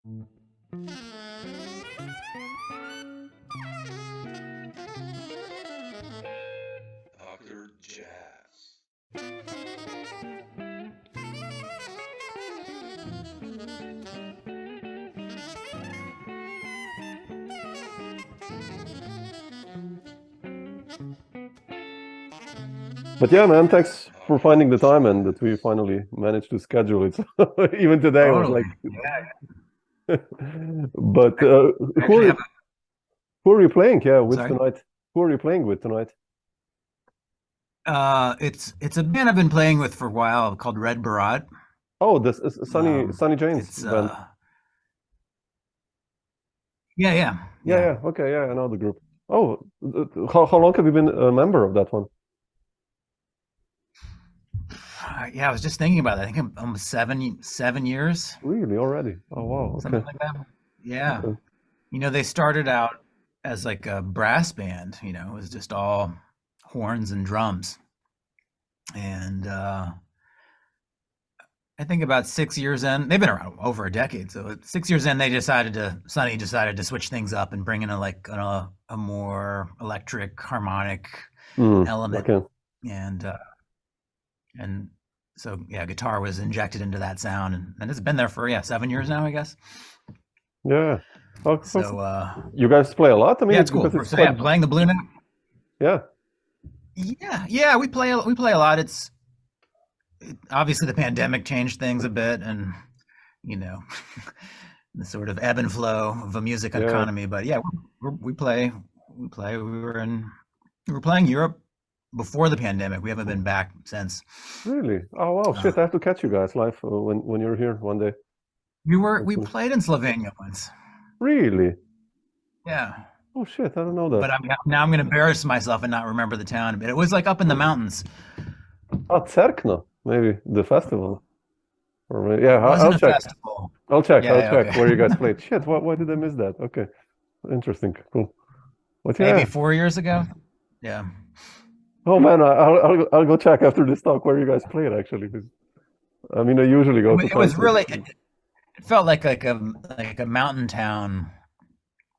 Dr. Jazz. But yeah, man, thanks for finding the time and that we finally managed to schedule it. Even today was Totally. like, but who are you playing? Yeah, with Sorry? tonight. Who are you playing with tonight? It's a band I've been playing with for a while called Red Barat. Oh, this is Sunny Jane's It's band. yeah. Yeah. Okay, yeah, I know the group. Oh, how long have you been a member of that one? Yeah, I was just thinking about that. I think I'm almost 7 years, Really, already? Oh, wow. something Okay. like that. Yeah. Okay. They started out as like a brass band, it was just all horns and drums. And I think about 6 years in, they've been around over a decade. So 6 years in, Sonny decided to switch things up and bring in a more electric harmonic element. Okay. And so yeah, guitar was injected into that sound, and it's been there for 7 years now, I guess. Yeah. Oh, So you guys play a lot? I mean, yeah, it's cool. because it's So quite... yeah, playing the Blue Note. Yeah. Yeah, we play a lot. Obviously the pandemic changed things a bit, and the sort of ebb and flow of a music economy. But yeah, we play. We were playing Europe before the pandemic. We haven't been back since. Really? Oh wow, shit! I have to catch you guys live when you're here one day. We played in Slovenia once. Really? Yeah. Oh shit! I don't know that. But now I'm going to embarrass myself and not remember the town. But it was like up in the mountains. Oh, Cerkno, maybe the festival, or maybe, yeah. I'll check. Festival. I'll check. Okay. Where you guys played. Shit! Why did I miss that? Okay, interesting. Cool. But maybe 4 years ago. Yeah. Oh man, I'll go check after this talk where you guys played actually. I mean, I usually go to. It was really. It felt like a mountain town.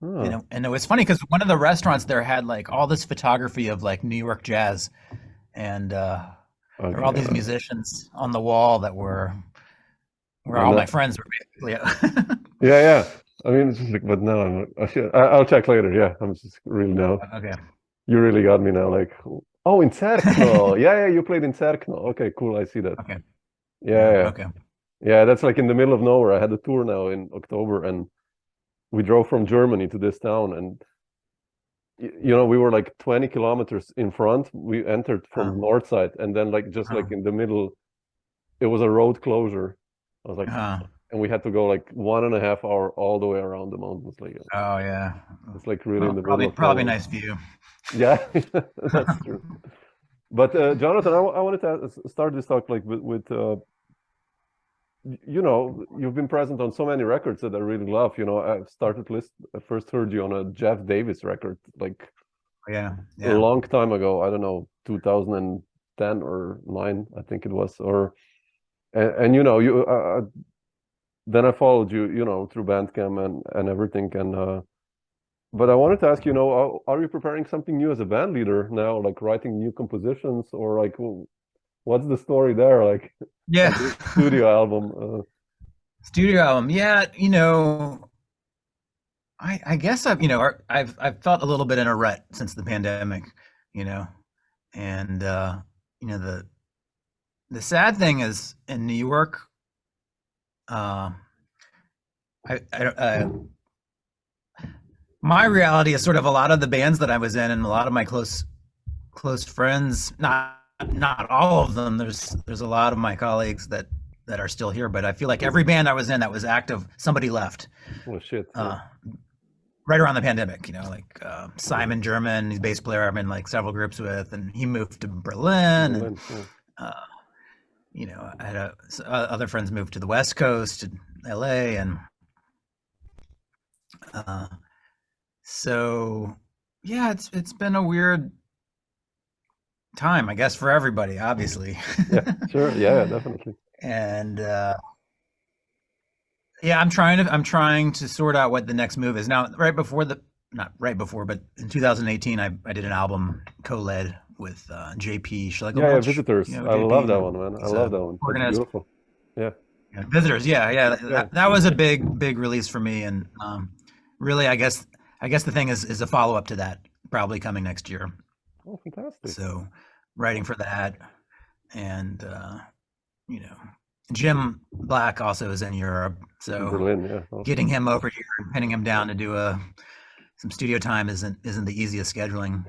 Oh. And it was funny because one of the restaurants there had like all this photography of like New York jazz, and there were all these musicians on the wall that were all my friends were basically. Yeah. I mean, it's just like, but no, I'll check later. Yeah, I'm just really now. Okay. You really got me now. Like, oh, in Cerkno. Yeah, you played in Cerkno. Okay, cool. I see that. Okay. Yeah. Okay. Yeah, that's like in the middle of nowhere. I had a tour now in October, and we drove from Germany to this town, and we were like 20 kilometers in front. We entered from the north side, and then like just like in the middle, it was a road closure. I was like, and we had to go like 1.5 hours all the way around the mountains. Like, oh yeah, it's like really in the middle of probably nice view. Yeah, that's true. But Jonathan, I wanted to start this talk like with you've been present on so many records that I really love. I first heard you on a Jeff Davis record like a long time ago. I don't know, 2010 or 9, I think it was. And then I followed you, through Bandcamp and everything. And but I wanted to ask, are you preparing something new as a band leader now, like writing new compositions, or like what's the story there? Like, studio album. Yeah, I guess I've felt a little bit in a rut since the pandemic, and the sad thing is in New York, my reality is sort of a lot of the bands that I was in and a lot of my close friends, not all of them. There's a lot of my colleagues that are still here, but I feel like every band I was in that was active, somebody left. Oh shit. Right around the pandemic, like Simon Jermyn, he's a bass player I'm in like several groups with, and he moved to Berlin. And, I had other friends moved to the West Coast, to LA, and so yeah, it's been a weird time, I guess, for everybody, obviously. Yeah, sure. Yeah, definitely. And Yeah, I'm trying to sort out what the next move is. Now, not right before, but in 2018, I did an album co-led with JP Yeah, Schlegelmilch. Visitors. You know I love that JP? one, man. I He's love a that one. That's organist. beautiful. Yeah. Yeah, Visitors, yeah. Yeah. That was a big release for me, and really, I guess the thing is a follow up to that, probably coming next year. Oh, fantastic. So, writing for that, and you know, Jim Black also is in Europe, In so Berlin, yeah. Awesome. getting him over here and pinning him down to do some studio time isn't the easiest scheduling.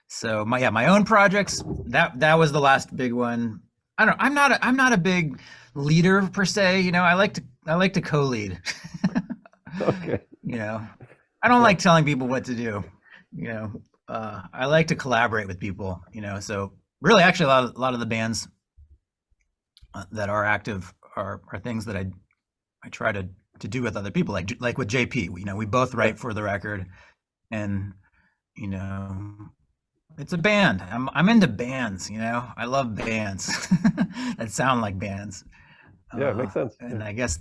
So my own projects, that was the last big one. I'm not a big leader per se. You know, I like to co-lead. Okay. You know, I don't like telling people what to do. You know, I like to collaborate with people. You know, so really, actually, a lot of the bands that are active are things that I try to do with other people, like with JP. You know, we both write for the record, and you know, it's a band. I'm into bands. You know, I love bands that sound like bands. Yeah, it makes sense. And Yeah. I guess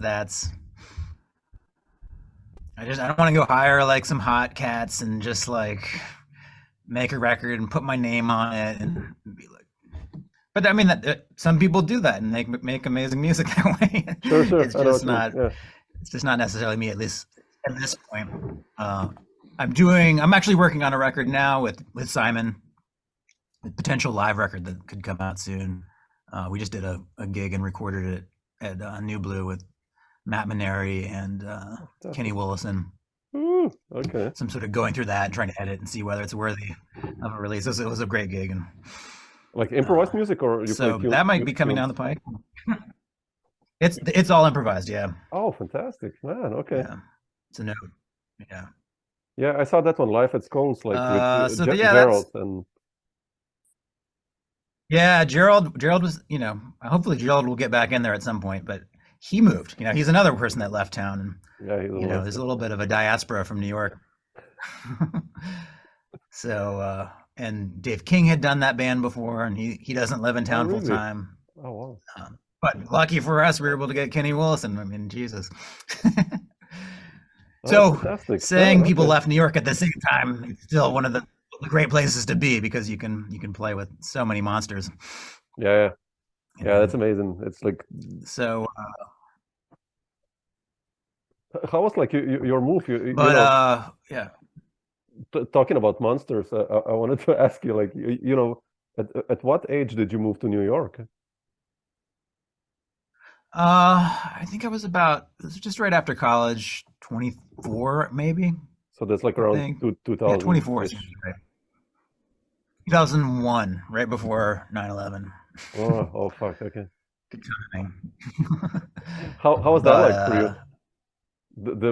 I don't want to go hire like some hot cats and just like make a record and put my name on it and be like. But I mean, some people do that and make amazing music that way. Sure. It's I know just what you mean. not. Yeah. It's just not necessarily me, at least at this point. I'm actually working on a record now with Siman, a potential live record that could come out soon. We just did a gig and recorded it at New Blue with Matt Maneri and Kenny Willison. Ooh, okay. So I'm sort of going through that and trying to edit and see whether it's worthy of a release. It was a great gig, and Like improvised music, or you so play that might be coming down the pike. It's all improvised, yeah. Oh, fantastic, man. Okay. Yeah. It's a note. Yeah. Yeah, I saw that one live at Scholes, like with So yeah, Gerald and yeah, Gerald was, you know, hopefully Gerald will get back in there at some point, but he moved. You know, he's another person that left town, and yeah, he's you know, there's a little bit of a diaspora from New York. So and Dave King had done that band before, and he doesn't live in town really? full time. Oh wow. But lucky for us, we were able to get Kenny Willison. I mean, Jesus. Oh, So fantastic. saying Yeah, people okay. left New York at the same time, it's still one of the great places to be because you can play with so many monsters. Yeah, you yeah, know. that's amazing. It's like, So, how was like your move? You but know, yeah. talking about monsters, I wanted to ask you, like, you know, at what age did you move to New York? I think it was just right after college, 24 maybe. So that's like I around think. 2000. Yeah, 24 seems right. 2001, right before 9/11. Oh, fuck. Okay. Good timing. How was that But like for you?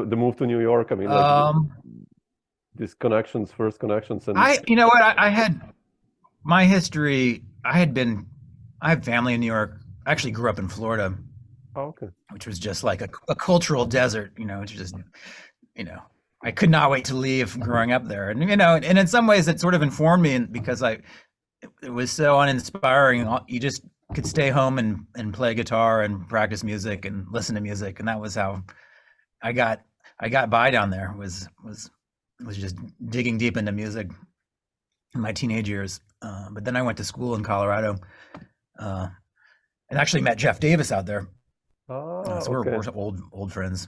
The move to New York. I mean, like these connections, first connections, and you know what, I had my history. I have family in New York. I actually grew up in Florida, oh, okay. which was just like a cultural desert, you know. It's just, you know, I could not wait to leave growing up there. And, you know, and in some ways it sort of informed me because it was so uninspiring. You just could stay home and play guitar and practice music and listen to music. And that was how I got by down there, was just digging deep into music in my teenage years. But then I went to school in Colorado, and actually met Jeff Davis out there. Ah, So okay. we're old friends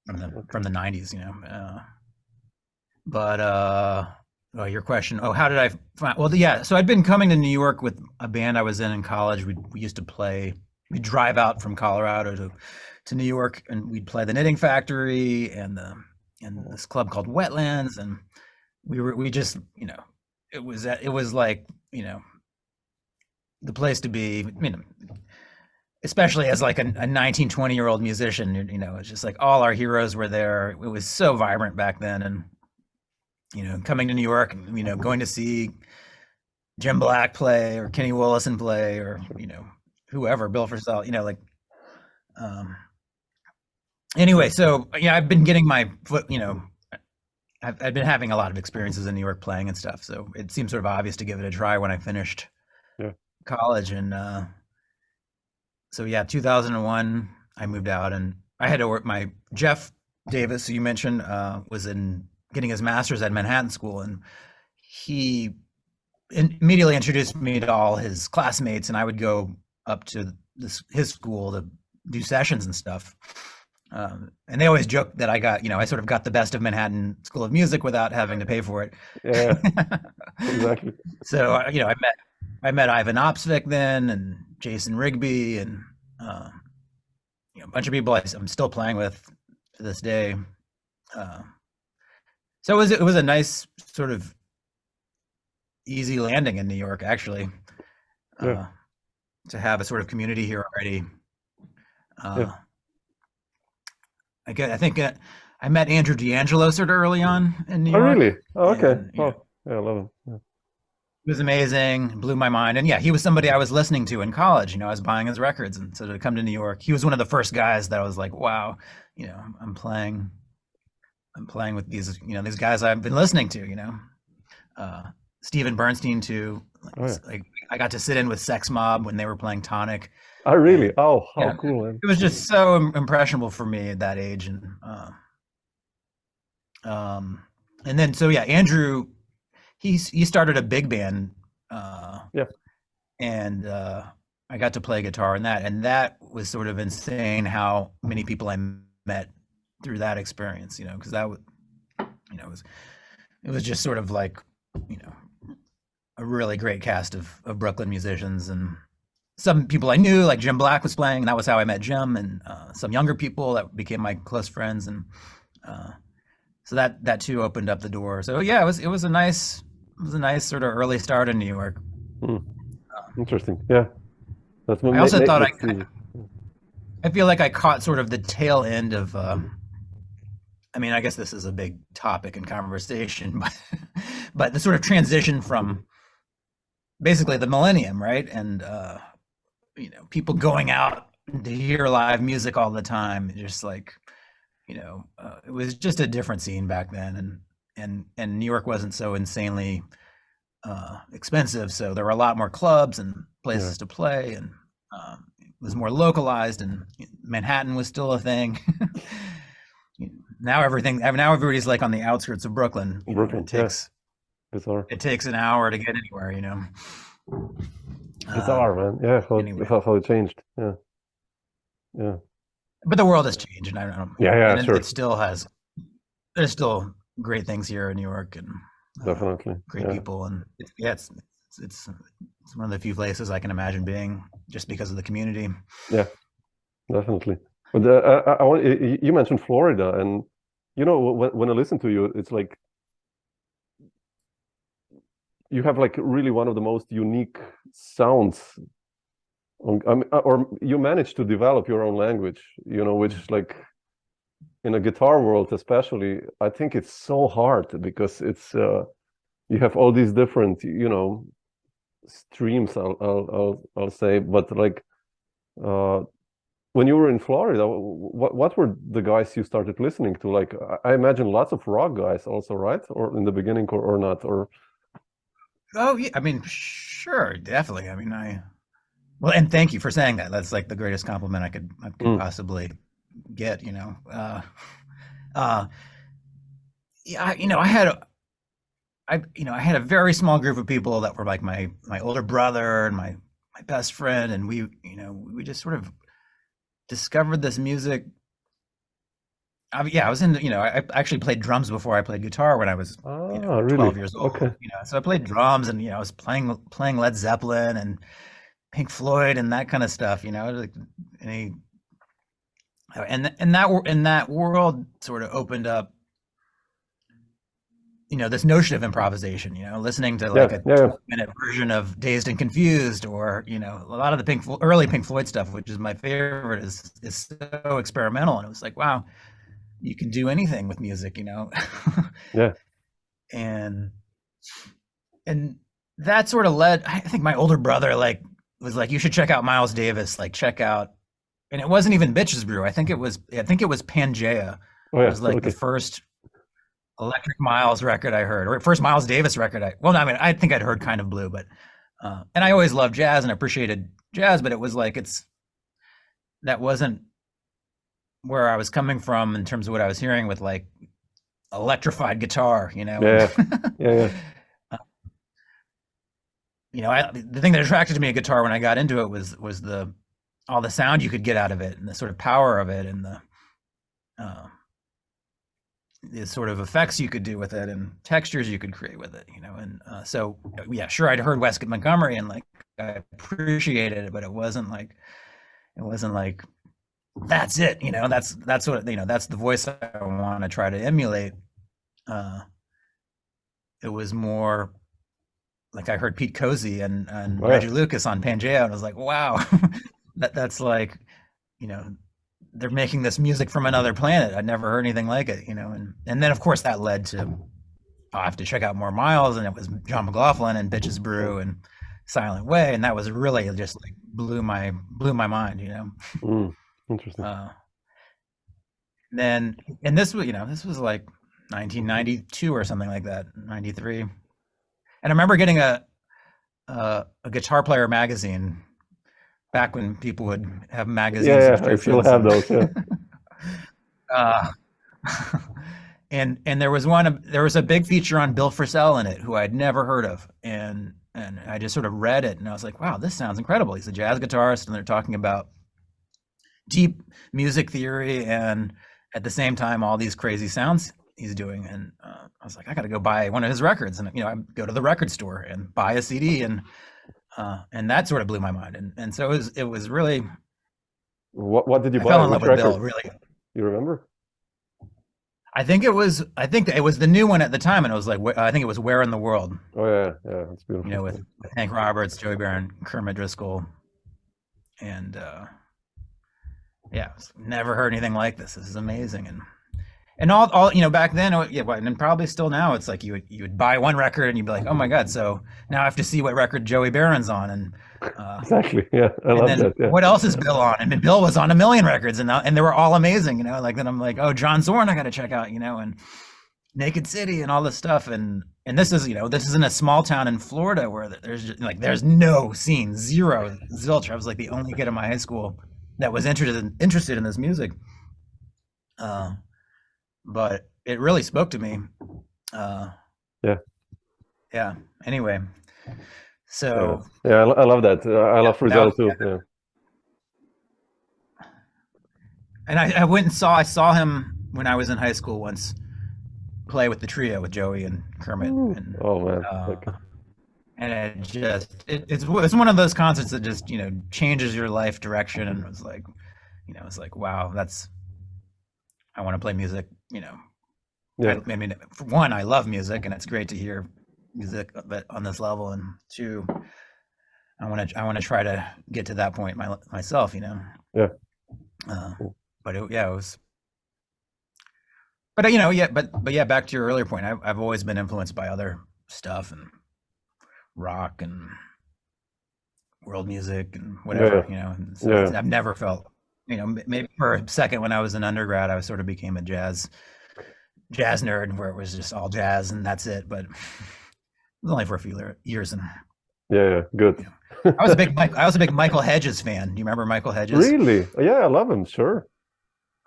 from the 90s, you know. But your question, how did I find? Well, yeah, so I'd been coming to New York with a band I was in college. We used to play. We'd drive out from Colorado to New York, and we'd play the Knitting Factory and this club called Wetlands, and we just, you know, it was like, you know, the place to be, you know, especially as like a 19, 20-year-old musician. You know, it's just like all our heroes were there. It was so vibrant back then. And, you know, coming to New York and, you know, going to see Jim Black play or Kenny Willison play or, you know, whoever, Bill Frisell, you know, like, anyway, so yeah, I've been getting my foot, you know, I've been having a lot of experiences in New York playing and stuff. So it seemed sort of obvious to give it a try when I finished college. And so yeah, 2001, I moved out, and I had to work. My Jeff Davis, who you mentioned, was in getting his master's at Manhattan School, and he immediately introduced me to all his classmates, and I would go up to his school to do sessions and stuff. And they always joke that I sort of got the best of Manhattan School of Music without having to pay for it. Yeah, exactly. So I met Ivan Opsvik then, and Jason Rigby, and a bunch of people I'm still playing with to this day. So it was a nice sort of easy landing in New York, actually, to have a sort of community here already. I think I met Andrew D'Angelo sort of early on in New York. Oh, really? Oh, okay. And, yeah, I love him. Yeah. It was amazing, blew my mind. And yeah, he was somebody I was listening to in college. I was buying his records. And so to come to New York, he was one of the first guys that I was like, wow, I'm playing with these, these guys I've been listening to, Stephen Bernstein too. Like I got to sit in with Sex Mob when they were playing Tonic. Oh, really? Oh, how cool, man. It was just so impressionable for me at that age. And then, so yeah, Andrew, he started a big band. And I got to play guitar in that. And that was sort of insane how many people I met through that experience, because that was, it was just sort of like, a really great cast of Brooklyn musicians, and some people I knew, like Jim Black was playing, and that was how I met Jim, and some younger people that became my close friends, and so that too opened up the door. So yeah, it was a nice sort of early start in New York. Interesting. Yeah, that's what I also thought I feel like I caught sort of the tail end of. I guess this is a big topic in conversation, but the sort of transition from basically the millennium, right? And people going out to hear live music all the time, just like, it was just a different scene back then, and New York wasn't so insanely expensive, so there were a lot more clubs and places to play, and it was more localized, and Manhattan was still a thing. Now everybody's like on the outskirts of Brooklyn. It takes an hour to get anywhere, Bizarre, man. Yeah, how it changed. Yeah. But the world has changed, and I don't know. Yeah, and sure. There's still great things here in New York, and definitely great people, and it's one of the few places I can imagine being, just because of the community. Yeah, definitely. But you mentioned Florida, and when I listen to you, it's like you have like really one of the most unique sounds, or you managed to develop your own language, which like in a guitar world especially, I think it's so hard, because it's you have all these different streams, I'll say, but like when you were in Florida, what were the guys you started listening to? Like, I imagine lots of rock guys also, right? Or in the beginning, or not? Or oh yeah, sure, definitely. Well, and thank you for saying that. That's like the greatest compliment I could possibly get. Yeah, I had a very small group of people that were like my older brother and my best friend, and we we just sort of discovered this music. I was in, I actually played drums before I played guitar when I was 12 years old. Okay. So I played drums, and I was playing Led Zeppelin and Pink Floyd and that kind of stuff. Like and that world sort of opened up, this notion of improvisation. Listening to like a 20-minute version of Dazed and Confused, or a lot of the early Pink Floyd stuff, which is my favorite, is so experimental, and it was like, wow, you can do anything with music, Yeah. And that sort of led, I think my older brother was like, you should check out Miles Davis, and it wasn't even Bitches Brew. I think it was Pangea. Oh, yeah. It was like the first Electric Miles record I heard, or first Miles Davis record. I think I'd heard Kind of Blue, but and I always loved jazz and appreciated jazz, but it was like that wasn't where I was coming from in terms of what I was hearing with like electrified guitar, you know. Yeah, yeah. You know, the thing that attracted me to guitar when I got into it was all the sound you could get out of it and the sort of power of it and the sort of effects you could do with it and textures you could create with it, you know. And so yeah, sure, I'd heard Westcott Montgomery and like I appreciated it, but it wasn't like that's it, you know. That's what, you know, that's the voice I want to try to emulate. It was more like I heard Pete Cozy and Reggie Lucas on Pangea, and I was like, wow, that's like, you know, they're making this music from another planet. I'd never heard anything like it, you know. And then of course that led to, I have to check out more Miles, and it was John McLaughlin and Bitches Brew and Silent Way, and that was really just like blew my mind, you know. Interesting. Then, and this was, you know, this was like 1992 or something like that, 93. And I remember getting a Guitar Player magazine back when people would have magazines. Yeah, I still have those. Yeah. And there was a big feature on Bill Frisell in it, who I'd never heard of, and I just sort of read it, and I was like, wow, this sounds incredible. He's a jazz guitarist, and they're talking about deep music theory, and at the same time, all these crazy sounds he's doing. And I was like, I got to go buy one of his records, and you know, I go to the record store and buy a CD, and that sort of blew my mind. And so it was really. What did you buy? I fell in love with Bill, really. You remember? I think it was the new one at the time, and it was like, I think it was Where in the World. Oh yeah, that's beautiful. You know, with Hank Roberts, Joey Barron, Kermit Driscoll, and yeah, never heard anything like this. This is amazing. And all you know, back then, yeah, and probably still now, it's like you would buy one record and you'd be like, oh my god, so now I have to see what record Joey Barron's on, and exactly, yeah, I love that. Yeah. What else is Bill on? And Bill was on a million records, and they were all amazing, you know. Like then I'm like, oh, John Zorn, I got to check out, you know, and Naked City and all this stuff, and this is, you know, this is in a small town in Florida where there's no scene, zero, zilch. I was like the only kid in my high school that was interested in this music. But it really spoke to me. Yeah. Anyway, so yeah, I love that. I love Frisell too. Yeah. And I went and I saw him when I was in high school once, play with the trio with Joey and Kermit. And, oh man. And it's one of those concerts that just, you know, changes your life direction, and it was like, you know, it's like, wow, I want to play music, you know. Yeah. I mean, for one, I love music, and it's great to hear music but on this level, and two, I want to try to get to that point myself, you know. Yeah. But it was. But you know, but yeah, back to your earlier point, I've always been influenced by other stuff and rock and world music and whatever, you know. And so I've never felt, you know, maybe for a second when I was an undergrad, I sort of became a jazz nerd, where it was just all jazz and that's it. But it was only for a few years. And yeah, good. You know, I was a big Michael Hedges fan. Do you remember Michael Hedges? Really? Yeah, I love him. Sure.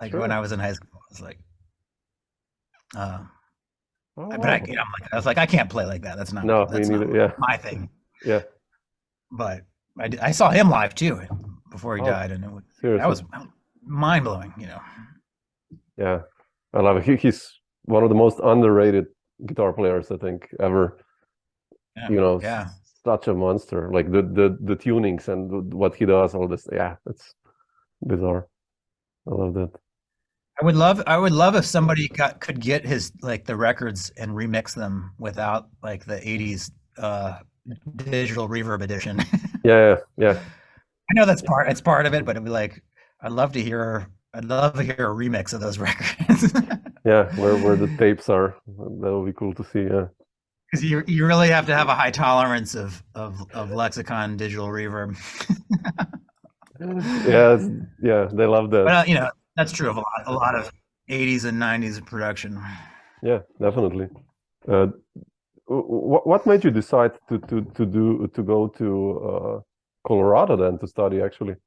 Like when I was in high school, I was like, but I was like, I can't play like that. That's not my thing. Yeah. But I saw him live too before he died, and that was mind blowing, you know. Yeah, I love it. He's one of the most underrated guitar players I think ever. Yeah. You know, such a monster. Like the tunings and what he does, all this. Yeah, it's bizarre. I love that. I would love if somebody could get his, like, the records and remix them without like the 80s digital reverb edition. Yeah. I know it's part of it, but it'd be like, I'd love to hear a remix of those records. Yeah, where the tapes are. That would be cool to see. Yeah. Because you really have to have a high tolerance of Lexicon digital reverb. Yeah, they love that. But you know, that's true of a lot of 80s and 90s production. Yeah, definitely. What made you decide to go to Colorado then to study, actually?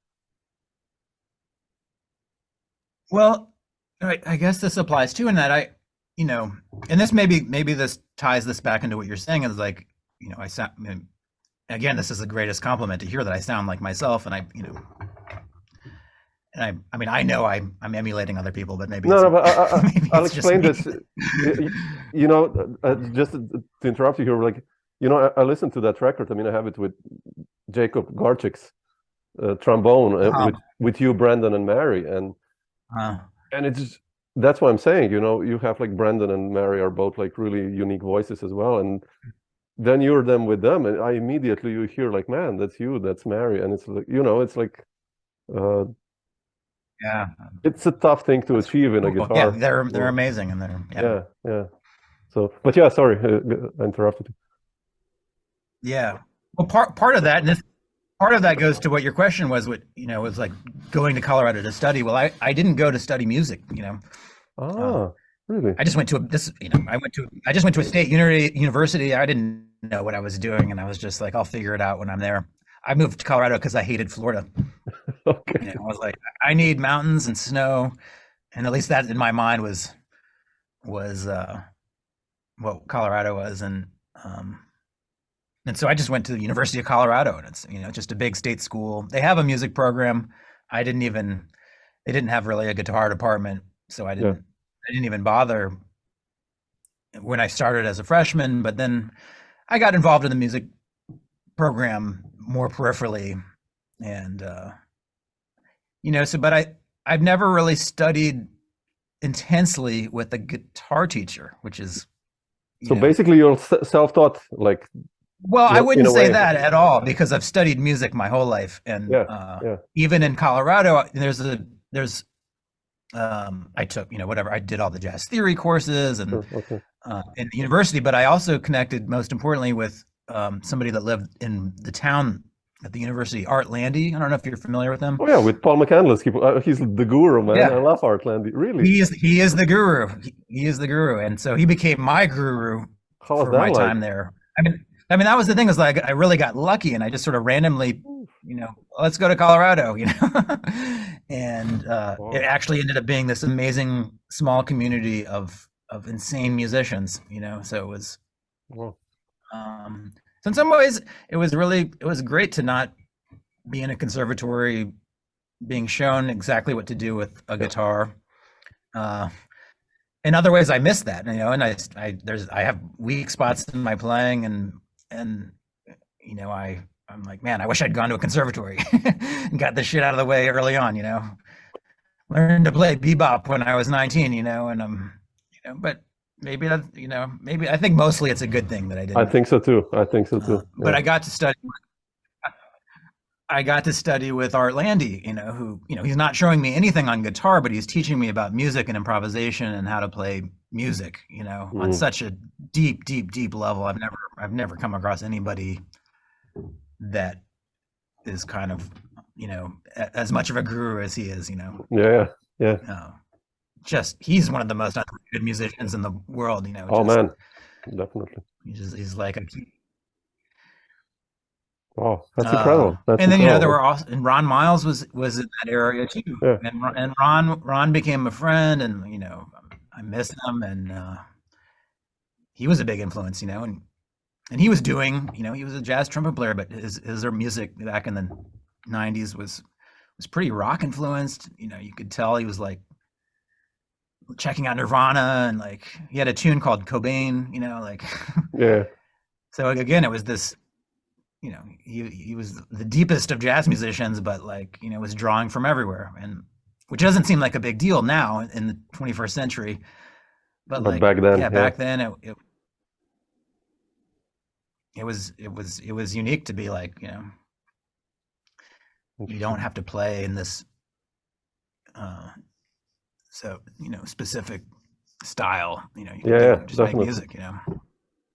Well, I guess this applies too in that you know, and this maybe this ties this back into what you're saying is like, you know, I sound, again, this is the greatest compliment to hear that I sound like myself, and you know, and I mean, I know I'm emulating other people, but maybe No, but I'll it's just explain me. this. You know, just to interrupt you here, like, you know, I listened to that record. I mean, I have it with Jacob Garchik's trombone, with you, Brandon, and Mary, and it's that's what I'm saying. You know, you have like Brandon and Mary are both like really unique voices as well, and then you're them with them, and I immediately you hear like, man, that's you, that's Mary, and it's like, you know, it's like, yeah, it's a tough thing to achieve in a cool. guitar. Yeah, they're amazing, and they're yeah. So, but yeah, sorry, I interrupted you. Yeah. Well, part of that, and this part of that goes to what your question was. What, you know, was like going to Colorado to study. Well, I didn't go to study music. You know, really? I just went to you know, I just went to a state university. I didn't know what I was doing, and I was just like, I'll figure it out when I'm there. I moved to Colorado because I hated Florida. Okay. You know, I was like, I need mountains and snow, and at least that in my mind was what Colorado was, and so I just went to the University of Colorado, and it's, you know, just a big state school. They have a music program. They didn't have really a guitar department, so I didn't even bother when I started as a freshman. But then I got involved in the music program more peripherally, and you know, but I've never really studied intensely with a guitar teacher, which is, so basically you're self-taught, like. Well, I wouldn't say that at all, because I've studied music my whole life, and even in Colorado, I took, you know, whatever, I did all the jazz theory courses and in the university, but I also connected, most importantly, with somebody that lived in the town at the university, Art Landy. I don't know if you're familiar with him. Oh yeah, with Paul McCandless. He's the guru, man. Yeah. I love Art Landy. Really, he is the guru. He is the guru, and so he became my guru for my time there. I mean, that was the thing, is like, I really got lucky, and I just sort of randomly, you know, let's go to Colorado, you know, and it actually ended up being this amazing small community of insane musicians, you know. So it was, so in some ways, it was great to not be in a conservatory, being shown exactly what to do with a guitar. In other ways, I miss that, you know, and I have weak spots in my playing, and you know, I'm like, man, I wish I'd gone to a conservatory and got this shit out of the way early on, you know. Learned to play bebop when I was 19, you know, and you know, but maybe that, you know, maybe I think mostly it's a good thing that I didn't. I think so too. But I got to study with Art Landy, you know, who, you know, he's not showing me anything on guitar, but he's teaching me about music and improvisation and how to play music, you know, on such a deep level. I've never come across anybody that is kind of, you know, as much of a guru as he is, you know. Yeah. Just, he's one of the most underrated musicians in the world, you know. Oh man, definitely. He's like a. Wow, that's incredible. And then, you know, there were also, and Ron Miles was in that area too. Yeah. And Ron became a friend, and, you know, I miss him, and he was a big influence, you know, and he was doing, you know, he was a jazz trumpet player, but his music back in the 90s was pretty rock influenced. You know, you could tell he was like checking out Nirvana, and like he had a tune called Cobain, you know, like. Yeah. So again, it was this, you know, he was the deepest of jazz musicians, but like, you know, was drawing from everywhere, and which doesn't seem like a big deal now in the 21st century, but like back then, it was unique to be like, you know, you don't have to play in this so, you know, specific style, you know, you can just make music, you know.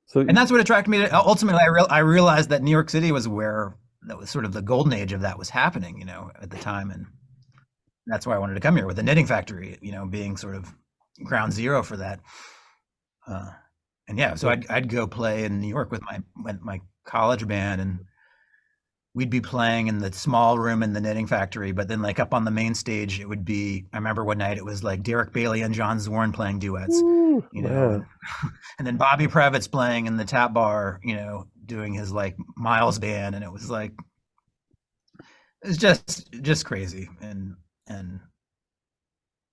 So, and that's what attracted me to, ultimately, I realized that New York City was where that was sort of the golden age of that was happening, you know, at the time, and that's why I wanted to come here, with the Knitting Factory, you know, being sort of ground zero for that. And yeah, so I'd go play in New York with my college band, and we'd be playing in the small room in the knitting factory, but then like up on the main stage, it would be, I remember one night it was like Derek Bailey and John Zorn playing duets, Ooh, you know, and then Bobby Previtz playing in the tap bar, you know, doing his like Miles band. And it was like, it's just crazy. And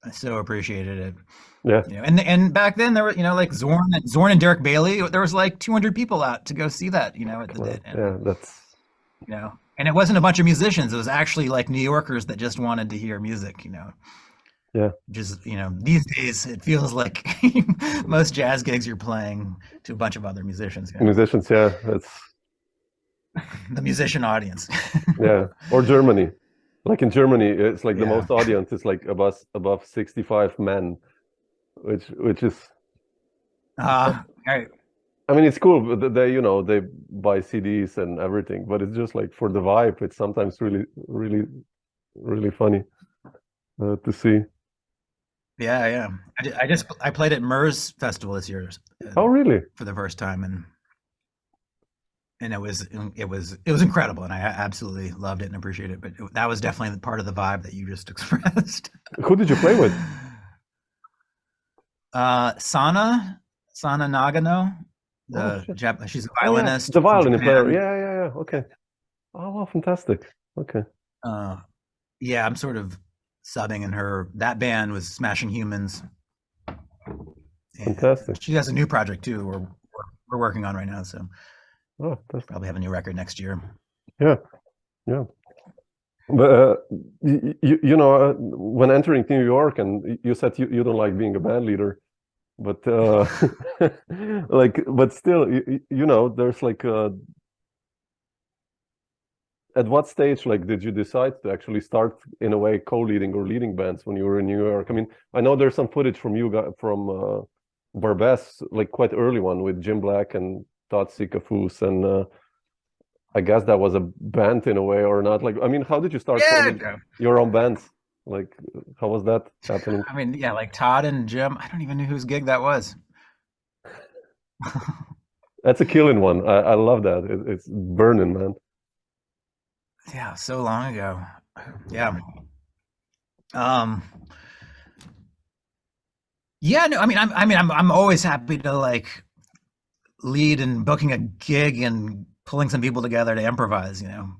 I so appreciated it. Yeah. You know, and back then there were, you know, like Zorn and Derek Bailey, there was like 200 people out to go see that, you know, at the Well, day. And, yeah, that's you know, and it wasn't a bunch of musicians. It was actually like New Yorkers that just wanted to hear music, you know. yeah. Just, you know, these days it feels like most jazz gigs you're playing to a bunch of other musicians. You know? Musicians, yeah, that's The musician audience. yeah. Or Germany. Like in Germany, it's like the Yeah. most audience is like above 65 men, which is Right. I mean, it's cool, but they, you know, they buy CDs and everything, but it's just like for the vibe, it's sometimes really, really, really funny to see. Yeah. I played at Murs Festival this year Oh, really? for the first time, and it was incredible, and I absolutely loved it and appreciated it. But that was definitely part of the vibe that you just expressed. Who did you play with? Sana Nagano, Oh, shit. she's a Oh, yeah, violinist. the from violin player. Japan. Yeah. Okay. Oh, wow, fantastic. Okay. Yeah, I'm sort of subbing in her. That band was Smashing Humans. And Fantastic. she has a new project too. We're working on right now, so Oh, that's probably have a new record next year. yeah. But you know, when entering New York, and you said you don't like being a band leader, but like, but still, you know, there's like at what stage, like, did you decide to actually start in a way co-leading or leading bands when you were in New York? I mean, I know there's some footage from from Barbès, like quite early one with Jim Black and Todd Sikafus, and I guess that was a band in a way or not. Like, I mean, how did you start forming your own bands? Like, how was that happening? I mean, yeah, like Todd and Jim. I don't even know whose gig that was. That's a killing one. I love that. It's burning, man. Yeah, so long ago. Yeah. Yeah, no, I mean, I'm always happy to like lead and booking a gig and pulling some people together to improvise, you know.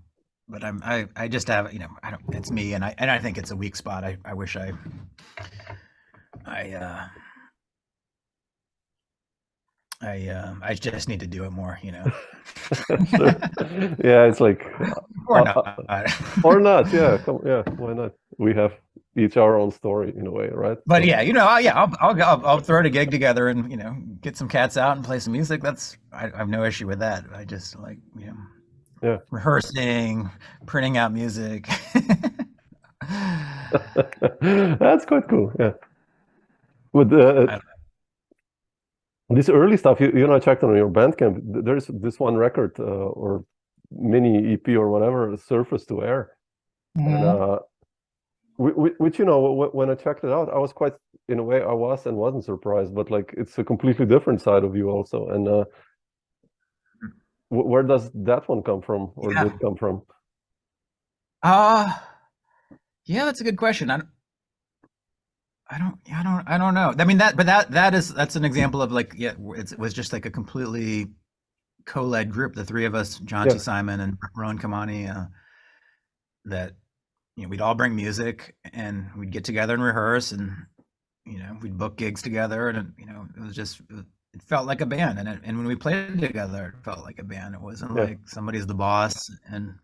But I just have, you know, it's me, and I think it's a weak spot. I wish I just need to do it more, you know. Yeah, it's like or not. Or not. Yeah, yeah. Why not? We have each our own story in a way, right? But so. Yeah, you know, I'll throw a gig together and, you know, get some cats out and play some music. I have no issue with that. I just like, you know, yeah, rehearsing, printing out music. That's quite cool. Yeah. With this early stuff, you know, I checked on your Bandcamp. There's this one record or mini EP or whatever, Surface to Air, and which, you know, when I checked it out, I was quite, in a way, I was and wasn't surprised, but like it's a completely different side of you also. And where does that one come from, or did it come from? Yeah, that's a good question. I don't know. I mean, that's an example of like, yeah, it was just like a completely co-led group, the three of us, Jonti, Siman, and Rohin Khemani, that, you know, we'd all bring music and we'd get together and rehearse, and, you know, we'd book gigs together, and, you know, it felt like a band, and when we played together, it felt like a band. It wasn't like somebody's the boss and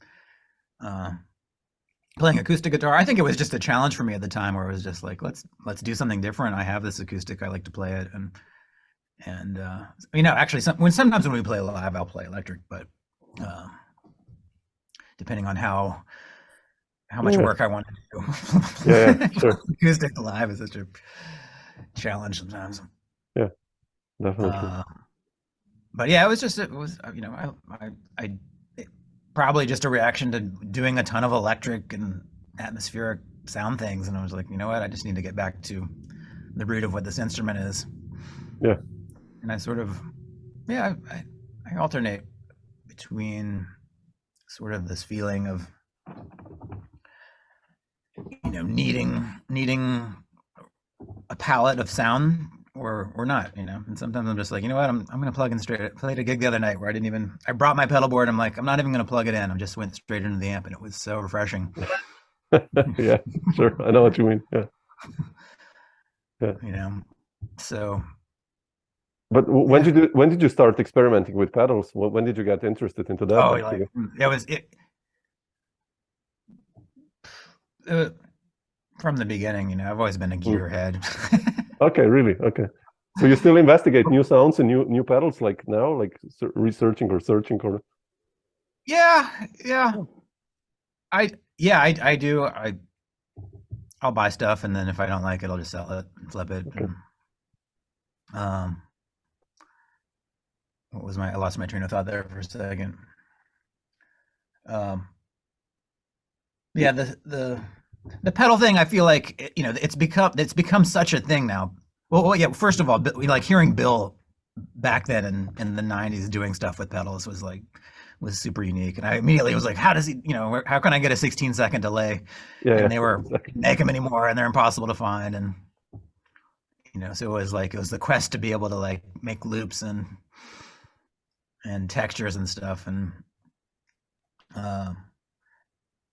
playing acoustic guitar. I think it was just a challenge for me at the time, where it was just like, let's do something different. I have this acoustic, I like to play it, and you know, actually sometimes when we play live, I'll play electric, but depending on how much work I want to do. Yeah, sure. Acoustic live is such a challenge sometimes. Yeah, definitely. But yeah, it was, you know, I probably just a reaction to doing a ton of electric and atmospheric sound things, and I was like, you know what, I just need to get back to the root of what this instrument is. Yeah. And I sort of, I alternate between sort of this feeling of, you know, needing a palette of sound or not, you know. And sometimes I'm just like, you know what, I'm gonna plug in straight. I played a gig the other night where I brought my pedal board. I'm like, I'm not even gonna plug it in. I just went straight into the amp, and it was so refreshing. Yeah, sure. I know what you mean. Yeah. Yeah. You know, so. But when did you start experimenting with pedals? When did you get interested into that? Oh, like, from the beginning, you know, I've always been a gearhead. Okay, really? Okay. So you still investigate new sounds and new pedals like now, like researching or searching or? Yeah. I do. I'll buy stuff, and then if I don't like it, I'll just sell it, flip it. Okay. And, I lost my train of thought there for a second. Yeah, the pedal thing, I feel like, you know, it's become such a thing now. Well, yeah. First of all, like hearing Bill back then in the '90s doing stuff with pedals was super unique, and I immediately was like, how does he? You know, how can I get a 16-second delay? Yeah, and they were make them anymore, and they're impossible to find, and you know, so it was the quest to be able to like make loops and textures and stuff, and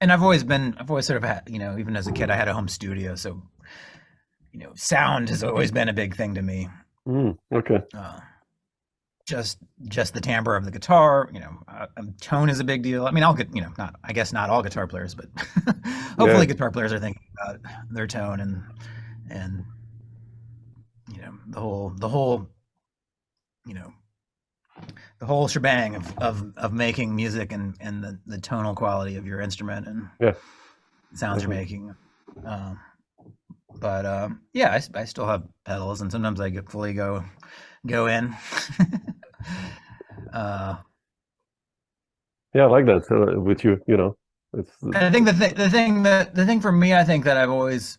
I've always sort of had, you know, even as a kid, I had a home studio, so, you know, sound has always been a big thing to me. Okay. Just the timbre of the guitar, you know, tone is a big deal. I mean, I guess not all guitar players, but hopefully guitar players are thinking about their tone and you know, the whole you know, the whole shebang of making music and the tonal quality of your instrument and sounds you're making. But yeah, I still have pedals, and sometimes I fully go in. Yeah, I like that with you. You know, it's. I think the thing for me, I think that I've always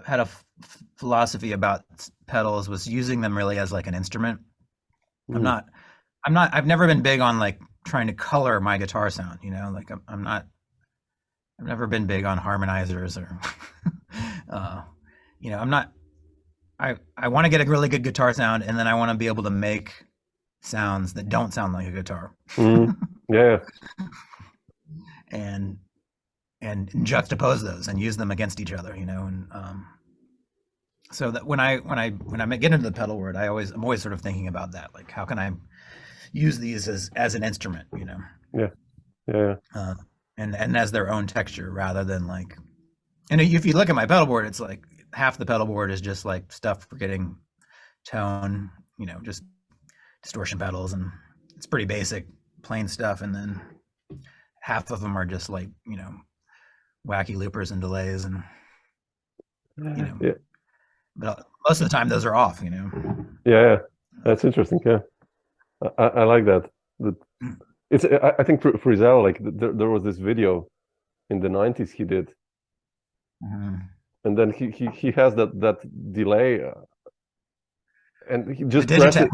had a philosophy about pedals was using them really as like an instrument. I've never been big on like trying to color my guitar sound, you know, like I've never been big on harmonizers or, you know, I want to get a really good guitar sound, and then I want to be able to make sounds that don't sound like a guitar. Yeah. And juxtapose those and use them against each other, you know, and so that when I get into the pedal world, I'm always sort of thinking about that, like how can I use these as an instrument, you know? Yeah. And as their own texture rather than like, and if you look at my pedal board, it's like half the pedal board is just like stuff for getting tone, you know, just distortion pedals, and it's pretty basic, plain stuff, and then half of them are just like, you know, wacky loopers and delays, and you know, but most of the time those are off, you know. Yeah, that's interesting. Yeah, I like that. It's I think for Frizzell, like there was this video in the '90s he did, and then he has that delay, and he just presses.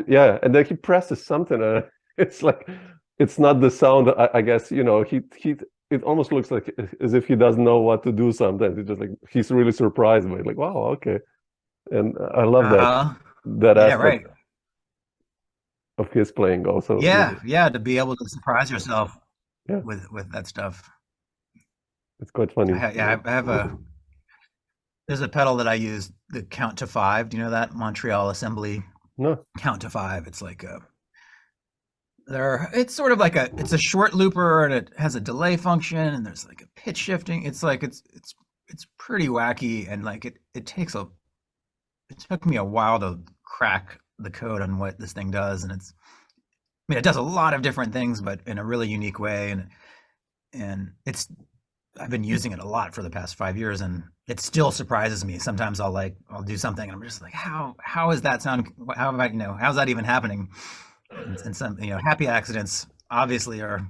Yeah, and then he presses something. It's like it's not the sound. I guess, you know, it almost looks like as if he doesn't know what to do sometimes. It's just like he's really surprised by it, like, wow, okay. And I love that aspect of his playing also. Yeah, to be able to surprise yourself with that stuff. It's quite funny. I have there's a pedal that I use, the count to 5. Do you know that Montreal assembly? No. Count to 5. It's like it's sort of like it's a short looper, and it has a delay function, and there's like a pitch shifting. It's like it's pretty wacky, and like it took me a while to crack the code on what this thing does, and it does a lot of different things, but in a really unique way, and I've been using it a lot for the past 5 years, and it still surprises me. Sometimes I'll do something, and I'm just like, how is that sound? How am I, you know, how's that even happening? And some, you know, happy accidents obviously are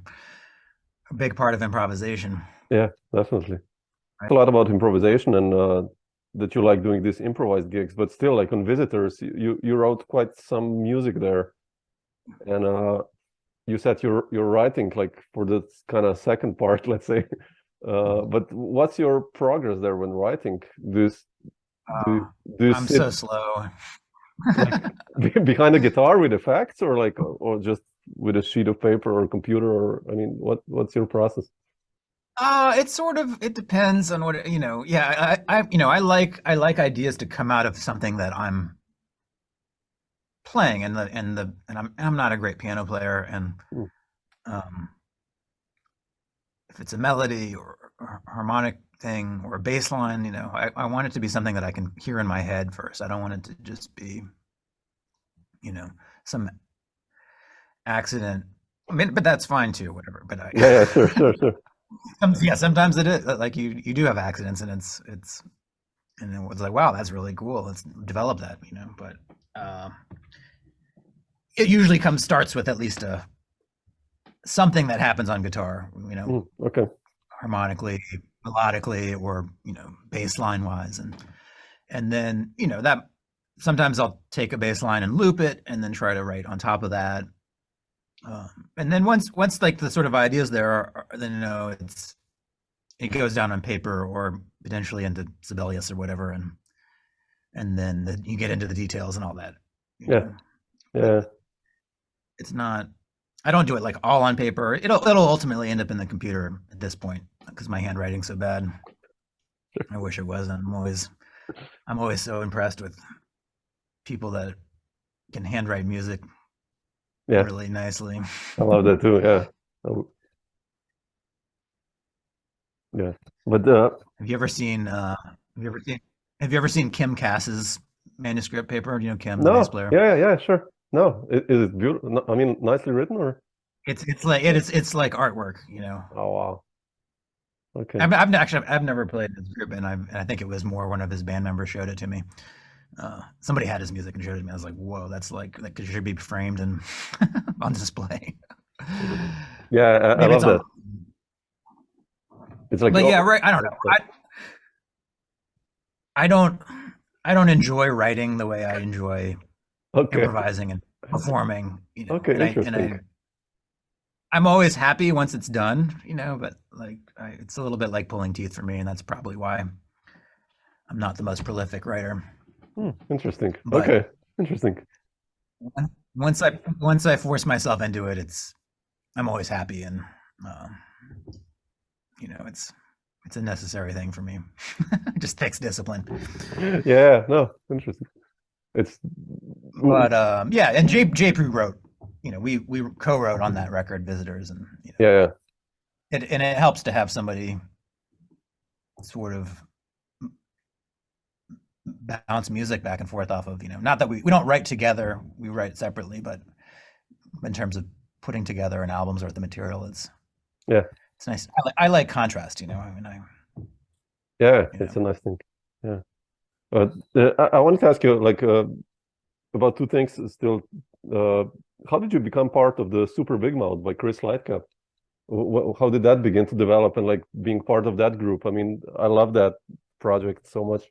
a big part of improvisation. Yeah, definitely. Right. A lot about improvisation, and that you like doing these improvised gigs, but still, like on Visitors, you wrote quite some music there, and you said you're writing like for this kind of second part, let's say. But what's your progress there when writing? Do you I'm sit so slow. like behind a guitar with effects, or like, or just with a sheet of paper or a computer, or I mean, what's your process? It's sort of, it depends on what, yeah, I like ideas to come out of something that I'm playing, and I'm not a great piano player, and Mm, um if it's a melody or harmonic thing or a bass line, I want it to be something that I can hear in my head first. I don't want it to just be, some accident. I mean, but that's fine too, whatever. But yeah, sure. yeah, sometimes it is like you do have accidents, and it's and it was like, wow, that's really cool. Let's develop that. But it usually starts with at least something that happens on guitar, Okay. harmonically, melodically, or bass line wise, and then that sometimes I'll take a bass line and loop it, and then try to write on top of that. And then once like the sort of ideas there then it goes down on paper or potentially into Sibelius or whatever, and then you get into the details and all that. Yeah. Yeah. It's not. I don't do it like all on paper. It'll ultimately end up in the computer at this point because my handwriting's so bad. I wish it wasn't. I'm always so impressed with people that can handwrite music Yeah. really nicely. I love that too. Yeah. Oh, yeah. But Have you ever seen? Have you ever seen Kim Cass's manuscript paper? Do you know Kim, the bass no. player? Yeah, sure. No, is it beautiful? No, I mean, nicely written, or? It's like artwork. Oh, wow. Okay. I've never played his group, and I think it was more one of his band members showed it to me. Somebody had his music and showed it to me. I was like, whoa, that's like that should be framed and on display. Yeah, I Maybe love it's on. that. It's like, But yeah, oh, right. I don't know. I don't I don't enjoy writing the way I enjoy okay. improvising and performing. Okay, And interesting. I'm always happy once it's done. But like it's a little bit like pulling teeth for me, and that's probably why I'm not the most prolific writer. Interesting. But Okay, interesting. once I force myself into it, I'm always happy, and um, it's a necessary thing for me. It just takes discipline. Yeah, no, interesting. It's But yeah, and JP wrote. We co-wrote on that record, Visitors, and yeah, it helps to have somebody sort of bounce music back and forth off of. Not that we don't write together, we write separately, but in terms of putting together an albums or the material, it's yeah, nice. I like contrast. I mean, yeah. It's a nice thing. Yeah. But I wanted to ask you like about two things still. How did you become part of the Super Big Mouth by Chris Lightcap? How did that begin to develop, and like being part of that group? I mean, I love that project so much.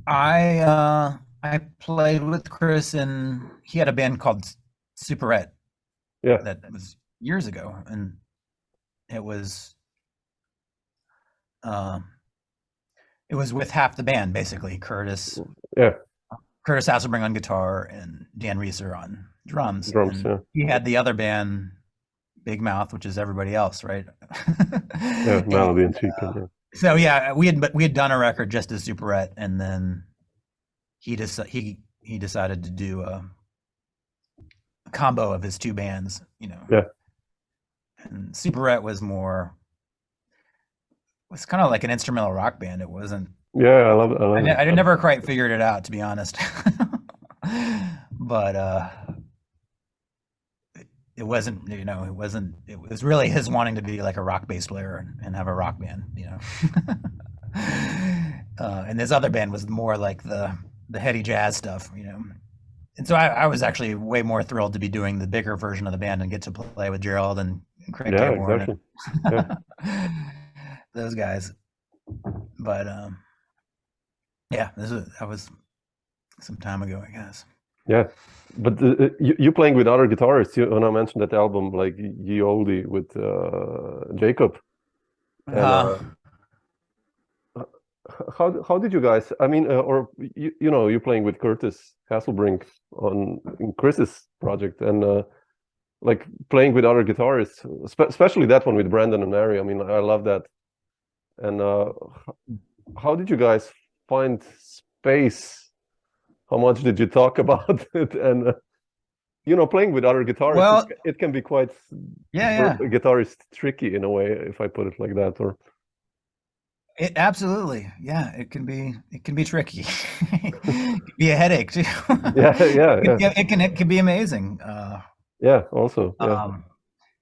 I played with Chris, and he had a band called Superette Yeah, that was years ago, and it was with half the band basically. Curtis yeah. Hasselbring on guitar and Dan Reeser on drums. Drums, And yeah. he had the other band, Big Mouth, which is everybody else, right? Yeah, Melody and And, Chicken. Yeah. so yeah, we had done a record just as Superette, and then he decided to do a combo of his two bands, Yeah. And Superette was kind of like an instrumental rock band. It wasn't. Yeah, I love it. I love it. I never quite figured it out, to be honest. But it wasn't. It wasn't. It was really his wanting to be like a rock bass player and have a rock band. And this other band was more like the heady jazz stuff. And so I was actually way more thrilled to be doing the bigger version of the band and get to play with Gerald and Craig Yeah, Taborn exactly. Yeah. and those guys. But yeah, that was some time ago, I guess. Yeah, but you playing with other guitarists. When I mentioned that album, like Ye Olde with Jacob, and how did you guys? I mean, or you playing with Curtis Hasselbrink on in Chris's project, and like playing with other guitarists, especially that one with Brandon and Maneri. I mean, I love that. And how did you guys find space? How much did you talk about it? And playing with other guitarists, Well, it can be quite yeah. guitarist tricky in a way, if I put it like that. Or It absolutely, yeah. It can be tricky. It can be a headache too. yeah. It can be amazing. Yeah, also, yeah.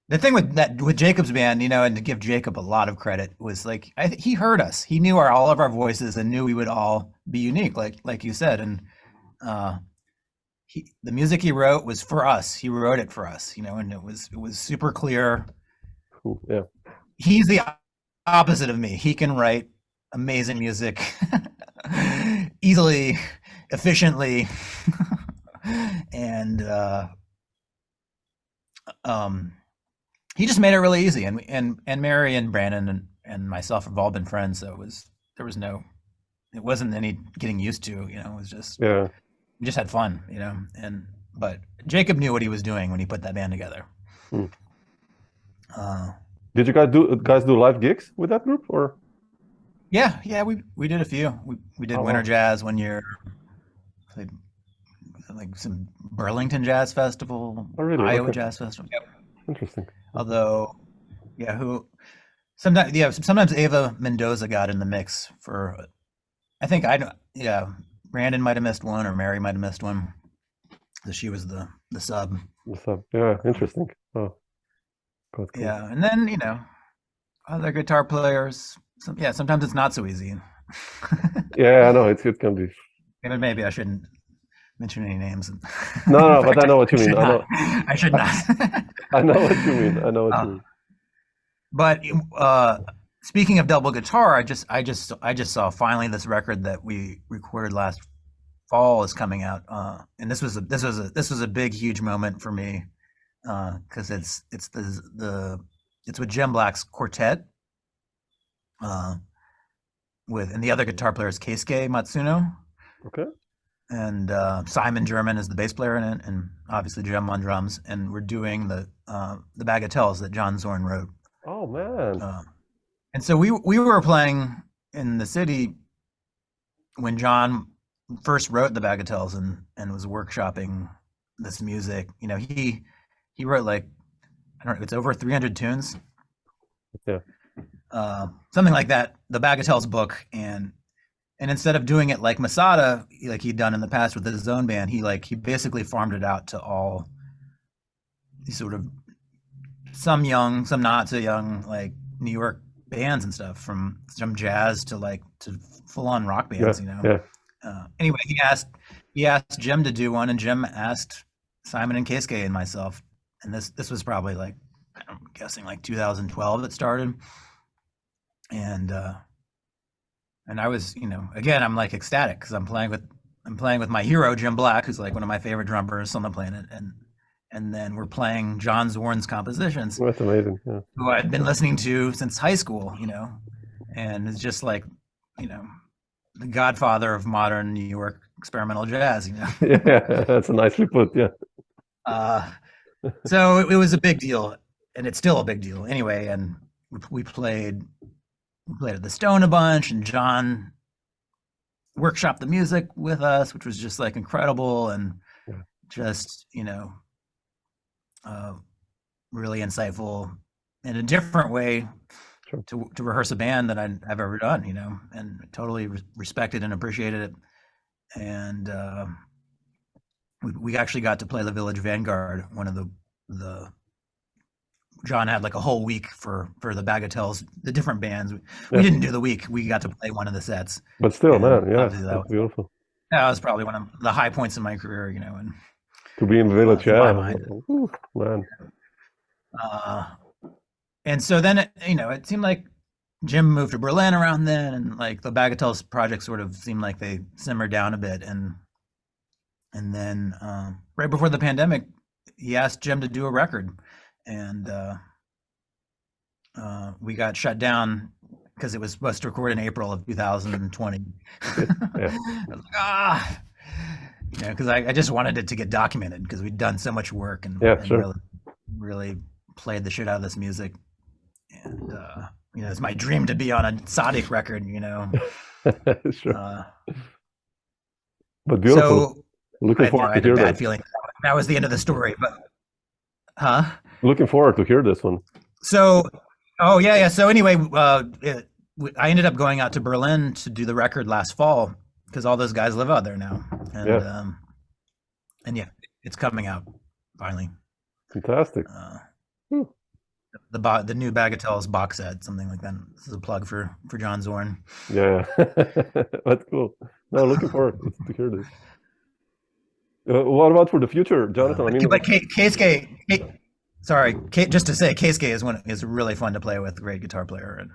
The thing with Jacob's band, and to give Jacob a lot of credit, was like he heard us. He knew all of our voices and knew we would all be unique, like you said. And the music he wrote was for us. He wrote it for us, and it was super clear. Cool. Yeah. He's the opposite of me. He can write amazing music easily, efficiently, and he just made it really easy. And Mary and Brandon and myself have all been friends, so it wasn't any getting used to. It was just we just had fun, but Jacob knew what he was doing when he put that band together. Did you guys do live gigs with that group, or? Yeah, we did a few. We did Winter Jazz one year, played like some Burlington Jazz Festival, Iowa Jazz Festival. Yep. Interesting. Although, sometimes Ava Mendoza got in the mix for. I think Brandon might have missed one, or Mary might have missed one. So she was the sub. The sub, yeah, interesting. Oh. Cool. Yeah, and then other guitar players. Sometimes it's not so easy. Yeah, I know it can be. Maybe I shouldn't mention any names. No, but I know what you mean. I should not. I know what you mean. But speaking of double guitar, I just saw finally this record that we recorded last fall is coming out, and this was a big, huge moment for me. Because it's with Jim Black's quartet, and the other guitar player is Keisuke Matsuno. Okay. And Simon Jermyn is the bass player in it, and obviously Jim on drums. And we're doing the Bagatelles that John Zorn wrote. Oh man! And so we were playing in the city when John first wrote the Bagatelles and was workshopping this music. He wrote like, I don't know, it's over 300 tunes. Yeah. Something like that, the Bagatelles book. And instead of doing it like Masada, like he'd done in the past with his own band, he basically farmed it out to all these sort of some young, some not so young, like New York bands and stuff, from jazz to full on rock bands, Yeah. Anyway, he asked Jim to do one, and Jim asked Simon and Keisuke and myself. And this was probably I'm guessing 2012 it started. And I was, again, I'm ecstatic because I'm playing with my hero, Jim Black, who's one of my favorite drummers on the planet. And then we're playing John Zorn's compositions. That's amazing. Yeah. Who I've been listening to since high school, and it's just the godfather of modern New York experimental jazz, Yeah, that's nicely put. Yeah. So it was a big deal, and it's still a big deal anyway. And we played at the Stone a bunch, and John workshopped the music with us, which was just incredible, and just really insightful in a different way to rehearse a band than I've ever done, and totally respected and appreciated it. And we actually got to play the Village Vanguard, one of the John had a whole week for the Bagatelles, the different bands. We didn't do the week. We got to play one of the sets. But still, man, that's beautiful. That was probably one of the high points in my career, and to be in the Village, man. And so then it seemed like Jim moved to Berlin around then, and the Bagatelles project sort of seemed like they simmered down a bit, and And then right before the pandemic, he asked Jim to do a record, and we got shut down because it was supposed to record in April of 2020. Yeah. Because I just wanted it to get documented because we'd done so much work and, Yeah, sure. really played the shit out of this music. And it's my dream to be on a Sadiq record, Sure. But beautiful. So Looking I forward had to a hear bad that. feeling that was the end of the story, but Looking forward to hear this one. So, yeah. So anyway, I ended up going out to Berlin to do the record last fall because all those guys live out there now, and Yeah. And yeah, it's coming out finally. Fantastic. The new Bagatelles box set, something like that. This is a plug for John Zorn. Yeah. That's cool. No, looking forward to hear this. What about for the future, Jonathan? But Keisuke, sorry, just to say, Keisuke is really fun to play with. Great guitar player, and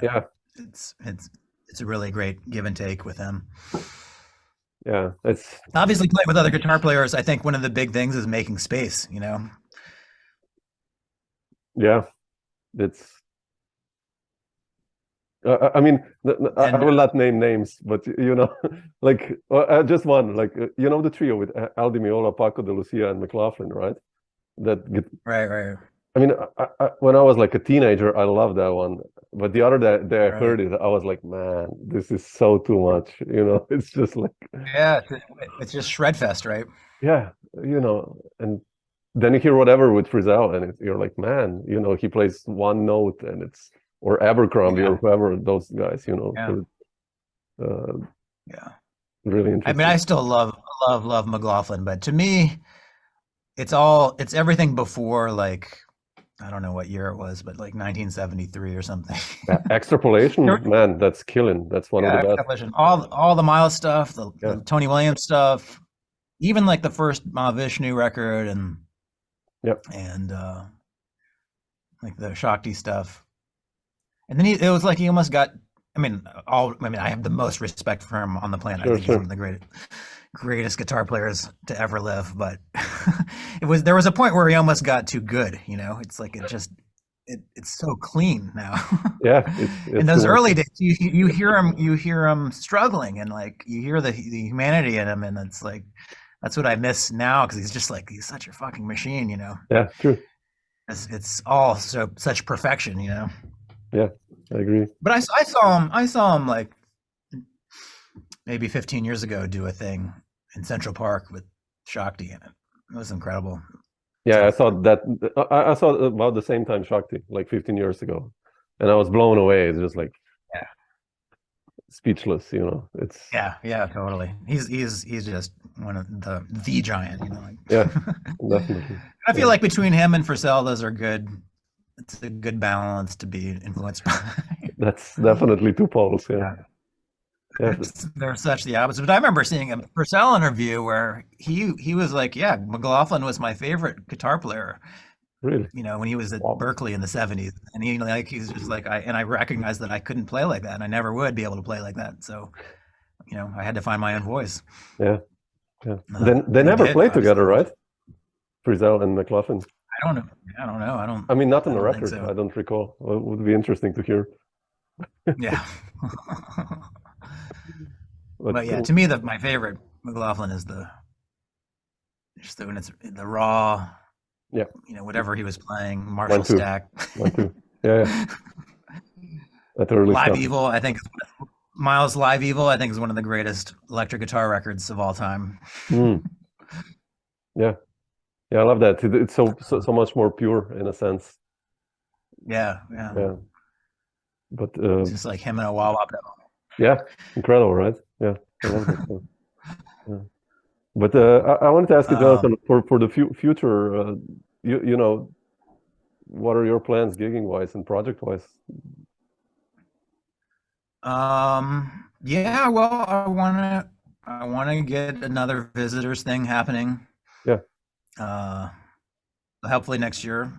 yeah, it's a really great give and take with him. Yeah, it's obviously playing with other guitar players. I think one of the big things is making space. Yeah, it's. I will not name names, but like just one, like the trio with Aldi Meola, Paco de Lucia, and McLaughlin, right? Right. I mean, when I was like a teenager, I loved that one. But the other day I heard it, I was like, man, this is so too much. It's just like. Yeah, it's just Shredfest, right? Yeah, and then you hear whatever with Frizzell, and you're like, man, he plays one note, and it's or Abercrombie or whoever those guys, Yeah. Really interesting. I mean, I still love McLaughlin, but to me, it's everything before, like, I don't know what year it was, but like 1973 or something. Extrapolation, man, that's killing. That's one of the best. All the Miles stuff, the Tony Williams stuff, even like the first Mahavishnu record, and like the Shakti stuff. And then it was like he almost got. I have the most respect for him on the planet. I think he's one of the greatest guitar players to ever live. But there was a point where he almost got too good. It's like it's so clean now. Yeah, in those early days, you hear him struggling, and like you hear the humanity in him, and it's like that's what I miss now because he's such a fucking machine. Yeah, true. It's all such perfection. Yeah, I agree. But I saw him like maybe 15 years ago do a thing in Central Park with Shakti in it. It was incredible. Yeah, I saw that. I saw about the same time Shakti, like 15 years ago, and I was blown away. It's just like speechless. It's yeah, totally. He's just one of the giant. Yeah, definitely. I feel like between him and Frizzell, those are good. It's a good balance to be influenced by. That's definitely two poles. Yeah. They're such the opposite. But I remember seeing a Purcell interview where he was like, yeah, McLaughlin was my favorite guitar player. Really? When he was at Berkeley in the 70s. And he's just like, I recognized that I couldn't play like that, and I never would be able to play like that. So, I had to find my own voice. Yeah. Then they never played together, right? Frizzell and McLaughlin. I don't know. I mean, not on the record. So. I don't recall. Well, it would be interesting to hear. Yeah. But yeah, to me, my favorite McLaughlin is when it's the raw. Yeah. Whatever he was playing, Marshall Stack. 1, 2. Yeah. That early Live stuff. Evil, I think. Miles' Live Evil, I think, is one of the greatest electric guitar records of all time. Yeah. Yeah, I love that. It's so much more pure in a sense. Yeah. But it's just like him and a wah-wah pedal. Yeah, incredible, right? Yeah, I love that. Yeah. But I wanted to ask you, Jonathan, for the future. What are your plans, gigging wise and project wise? Yeah. Well, I wanna get another visitors thing happening. Yeah. Hopefully next year.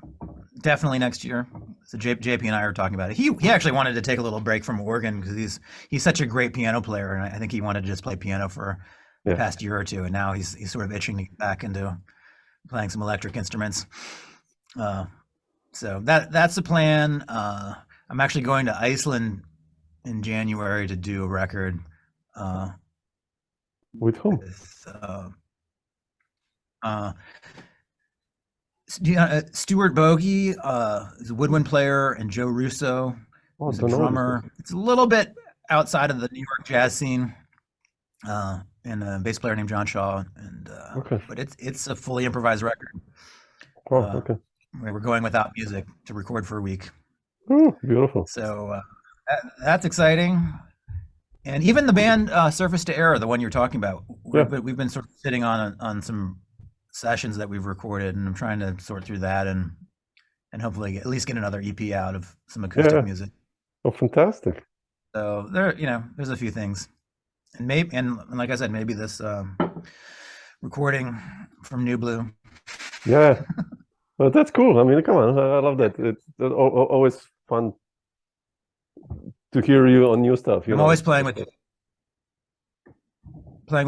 Definitely next year. So JP and I are talking about it. He actually wanted to take a little break from organ because he's such a great piano player, and I think he wanted to just play piano for the past year or two, and now he's sort of itching to get back into playing some electric instruments. So that's the plan. I'm actually going to Iceland in January to do a record. With whom? Stuart Bogey is a woodwind player, and Joe Russo is a drummer. It's a little bit outside of the New York jazz scene, and a bass player named John Shaw. And but it's a fully improvised record. Oh, okay. We're going without music to record for a week. Oh, beautiful. So that's exciting. And even the band Surface to Air, the one you're talking about, we've been sort of sitting on some sessions that we've recorded, and I'm trying to sort through that and hopefully at least get another EP out of some acoustic music. Oh, fantastic. So there's a few things, and like I said, maybe this recording from New Blue. Yeah, well, that's cool. I mean, come on, I love that. It's always fun to hear you on new stuff. I'm always playing with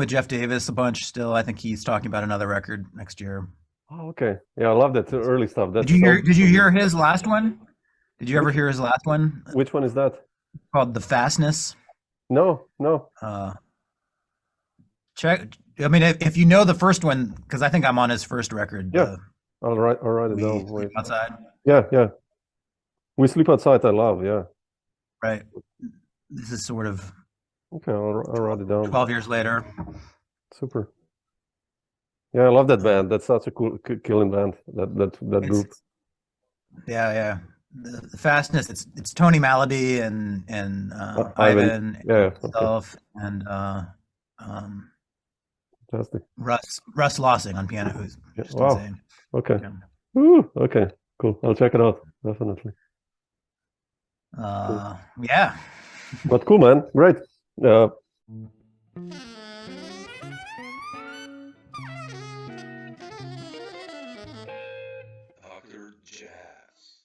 Jeff Davis a bunch still. I think he's talking about another record next year. Oh, okay. Yeah, I love that early stuff. Did you hear his last one? Did you ever hear his last one? Which one is that? Called The Fastness. No. Check. I mean, if you know the first one, because I think I'm on his first record. Yeah. I'll write it down. Wait. Outside. Yeah. We Sleep Outside. I love. Yeah. Right. This is sort of. Okay, I'll write it down. 12 years later. Super. Yeah, I love that band. That's such a cool, killing band. That group. Yeah. The Fastness. It's Tony Malaby and Ivan himself and fantastic. Russ Lossing on piano, who's just insane. Okay. Yeah. Ooh, okay. Cool. I'll check it out. Definitely. Cool. Yeah. But cool, man. Great. Dr. Jazz.